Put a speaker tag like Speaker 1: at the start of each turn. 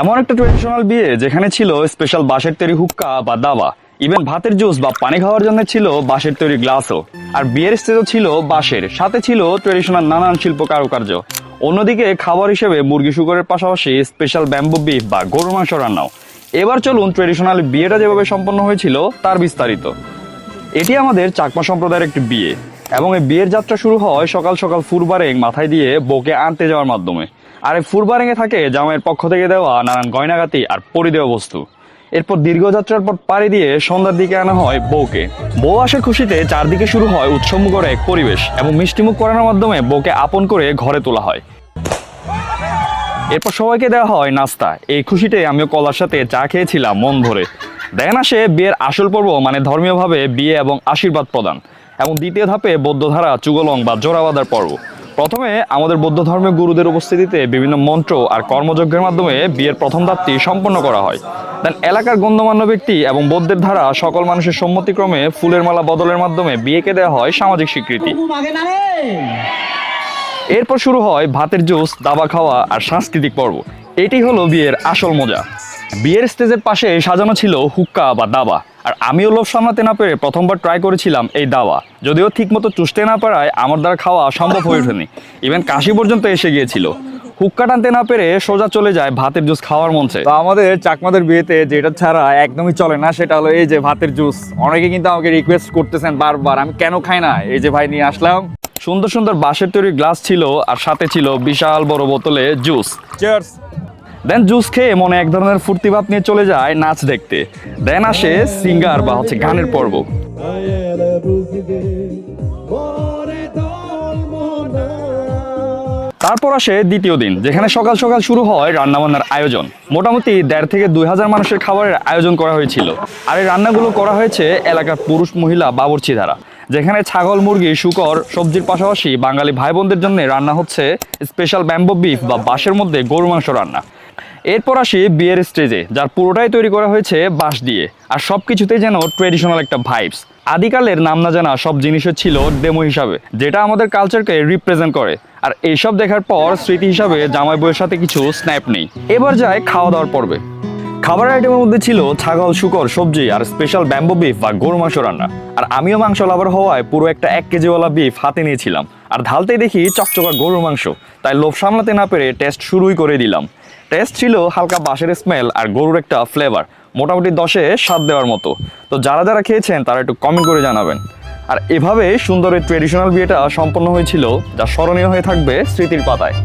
Speaker 1: এমন একটা ট্রেডিশনাল বিয়ে যেখানে ছিল স্পেশাল বাঁশের তৈরি হুক্কা বা দাবা, ইভেন ভাতের জুস বা পানি খাওয়ার জন্য ছিল বাঁশের তৈরি গ্লাসও। আর বিয়ের স্টেজও ছিল বাঁশের, সাথে ছিল ট্রেডিশনাল নানান শিল্প কারুকার্য। অন্যদিকে খাবার হিসেবে মুরগি শুকরের পাশাপাশি স্পেশাল ব্যাম্বু বিফ বা গরুর মাংস রান্নাও। এবার চলুন ট্রেডিশনাল বিয়েটা যেভাবে সম্পন্ন হয়েছিল তার বিস্তারিত। এটি আমাদের চাকমা সম্প্রদায়ের একটি বিয়ে, এবং এই বিয়ের যাত্রা শুরু হয় সকাল সকাল ফুরবারেং মাথায় দিয়ে বউকে আনতে যাওয়ার মাধ্যমে। আর এই ফুরবারেঙে থাকে জামাইয়ের পক্ষ থেকে দেওয়া নানান গয়নাগাতি আর পরিধেয় বস্তু। এরপর দীর্ঘ যাত্রার পর পাড়ি দিয়ে সন্ধ্যার দিকে আনা হয় বউকে। বউ আসার খুশিতে চারদিকে শুরু হয় উৎসবমুখর এক পরিবেশ, এবং মিষ্টিমুখ করানোর মাধ্যমে বউকে আপন করে ঘরে তোলা হয়। এরপর সবাইকে দেওয়া হয় নাস্তা। এই খুশিতে আমিও কলার সাথে চা খেয়েছিলাম মন ভরে। দেন আসে বিয়ের আসল পর্ব, মানে ধর্মীয়ভাবে বিয়ে এবং আশীর্বাদ প্রদান, এবং দ্বিতীয় ধাপে বৌদ্ধধারা চুগলং বা জোড়া বাঁধার পর্ব। প্রথমে আমাদের বৌদ্ধ ধর্মের গুরুদের উপস্থিতিতে বিভিন্ন মন্ত্র আর কর্মযজ্ঞের মাধ্যমে বিয়ের প্রথম ধাপটি সম্পন্ন করা হয়। দেন এলাকার গণ্যমান্য ব্যক্তি এবং বৌদ্ধের ধারা সকল মানুষের সম্মতিক্রমে ফুলের মালা বদলের মাধ্যমে বিয়েকে দেওয়া হয় সামাজিক স্বীকৃতি। এরপর শুরু হয় ভাতের জুস, দাবা খাওয়া আর সাংস্কৃতিক পর্ব। এটি হলো বিয়ের আসল মজা। বিয়ের স্টেজের পাশে সাজানো ছিল হুক্কা বা দাবা, আর আমিও লোভ সামলাতে না পেরে প্রথমবার ট্রাই করেছিলাম এই দাবা। যদিও ঠিকমতো চুষতে না পারায় আমার দ্বারা খাওয়া সম্ভব হয়ে ওঠেনি, ইভেন কাশি পর্যন্ত এসে গিয়েছিল। হুক্কা টানতে না পেরে সোজা চলে যায় ভাতের জুস খাওয়ার মঞ্চে। তো আমাদের চাকমাদের বিয়েতে যেটা ছাড়া একদমই চলে না সেটা হলো এই যে ভাতের জুস। অনেকে কিন্তু আমাকে রিকোয়েস্ট করতেছেন বারবার, আমি কেন খাই না। এই যে ভাই নিয়ে আসলাম, সুন্দর সুন্দর বাঁশের তৈরি গ্লাস ছিল, আর সাথে ছিল বিশাল বড় বোতলে জুস। চিয়ার্স। দেন জুস খেয়ে মনে এক ধরনের ফুর্তি ভাব নিয়ে চলে যায় নাচ দেখতে। দেন আসে সিঙ্গার বা গানের পর্ব। তারপর আসে দ্বিতীয় দিন, যেখানে সকাল সকাল শুরু হয় রান্নাবান্নার আয়োজন। মোটামুটি ১,৫০০ থেকে ২,০০০ মানুষের খাবারের আয়োজন করা হয়েছিল। আর এই রান্নাগুলো করা হয়েছে এলাকার পুরুষ মহিলা বাবুর্চি দ্বারা, যেখানে ছাগল, মুরগি, শূকর, সবজির পাশাপাশি বাঙালি ভাই বোনদের জন্য রান্না হচ্ছে স্পেশাল ব্যাম্বো বিফ বা বাঁশের মধ্যে গরুর মাংস রান্না। এরপর আসি বিয়ের স্টেজে, যার পুরোটাই তৈরি করা হয়েছে বাঁশ দিয়ে, আর সবকিছুতেই যেন ট্রেডিশনাল একটা ভাইবস। আদিকালের নাম না জানা সব জিনিসও ছিল ডেমো হিসাবে, যেটা আমাদের কালচারকে রিপ্রেজেন্ট করে। আর এইসব দেখার পর স্মৃতি হিসাবে জামাই বউয়ের সাথে কিছু স্ন্যাপ নেই। এবার যায় খাওয়া দাওয়ার পর্বে। খাবার আইটেমের মধ্যে ছিল ছাগল, শূকর, সবজি আর স্পেশাল ব্যাম্বো বিফ বা গরু মাংস রান্না। আর আমিও মাংস লাভার হওয়ায় পুরো একটা 1 কেজিওয়ালা বিফ হাতে নিয়েছিলাম। আর ঢালতেই দেখি চকচকা গরুর মাংস, তাই লোভ সামলাতে না পেরে টেস্ট শুরুই করে দিলাম। টেস্ট ছিল হালকা বাঁশের স্মেল আর গরুর একটা ফ্লেভার, মোটামুটি 10-এ 7 দেওয়ার মতো। তো যারা যারা খেয়েছেন তারা একটু কমেন্ট করে জানাবেন। আর এভাবে সুন্দর এই ট্রেডিশনাল বিয়েটা সম্পন্ন হয়েছিল, যা স্মরণীয় হয়ে থাকবে স্মৃতির পাতায়।